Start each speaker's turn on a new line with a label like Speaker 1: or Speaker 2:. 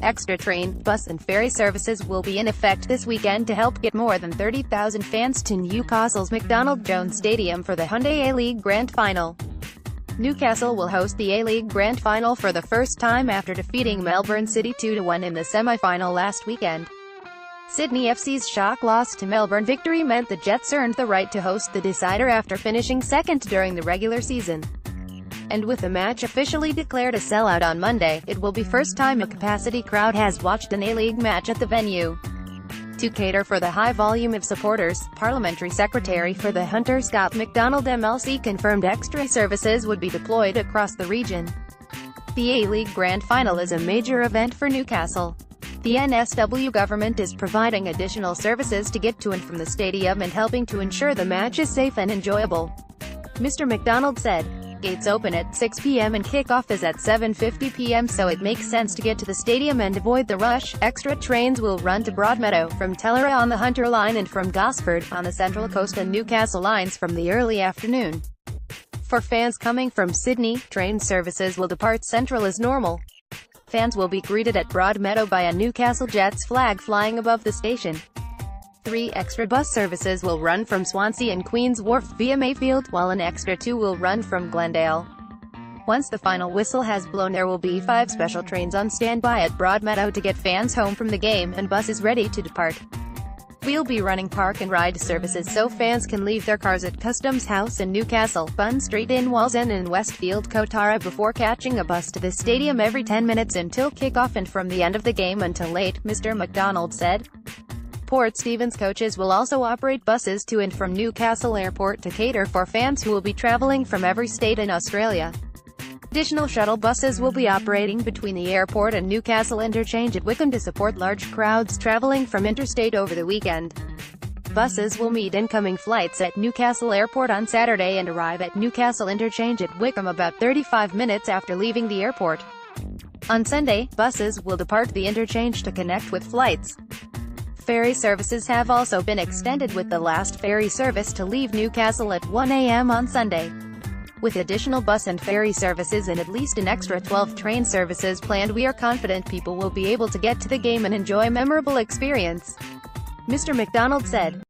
Speaker 1: Extra train, bus and ferry services will be in effect this weekend to help get more than 30,000 fans to Newcastle's McDonald Jones Stadium for the Hyundai A-League Grand Final. Newcastle will host the A-League Grand Final for the first time after defeating Melbourne City 2-1 in the semi-final last weekend. Sydney FC's shock loss to Melbourne Victory meant the Jets earned the right to host the decider after finishing second during the regular season. And with the match officially declared a sellout on Monday, it will be first time a capacity crowd has watched an A-League match at the venue. To cater for the high volume of supporters, Parliamentary Secretary for the Hunter Scott McDonald MLC confirmed extra services would be deployed across the region. The A-League Grand Final is a major event for Newcastle. The NSW government is providing additional services to get to and from the stadium and helping to ensure the match is safe and enjoyable. Mr. McDonald said, "Gates open at 6 p.m. and kickoff is at 7:50 p.m. so it makes sense to get to the stadium and avoid the rush." Extra trains will run to Broadmeadow from Tellera on the Hunter Line and from Gosford on the Central Coast and Newcastle lines from the early afternoon. For fans coming from Sydney, train services will depart Central as normal. Fans will be greeted at Broadmeadow by a Newcastle Jets flag flying above the station. 3 extra bus services will run from Swansea and Queen's Wharf via Mayfield, while an extra 2 will run from Glendale. Once the final whistle has blown, there will be 5 special trains on standby at Broadmeadow to get fans home from the game and buses ready to depart. We'll be running park and ride services so fans can leave their cars at Customs House in Newcastle, Bun Street in Wallsend and Westfield Kotara before catching a bus to the stadium every 10 minutes until kickoff and from the end of the game until late, Mr. McDonald said. Port Stephens coaches will also operate buses to and from Newcastle Airport to cater for fans who will be travelling from every state in Australia. Additional shuttle buses will be operating between the airport and Newcastle Interchange at Wickham to support large crowds travelling from interstate over the weekend. Buses will meet incoming flights at Newcastle Airport on Saturday and arrive at Newcastle Interchange at Wickham about 35 minutes after leaving the airport. On Sunday, buses will depart the interchange to connect with flights. Ferry services have also been extended with the last ferry service to leave Newcastle at 1 a.m. on Sunday. With additional bus and ferry services and at least an extra 12 train services planned, we are confident people will be able to get to the game and enjoy a memorable experience, Mr. McDonald said.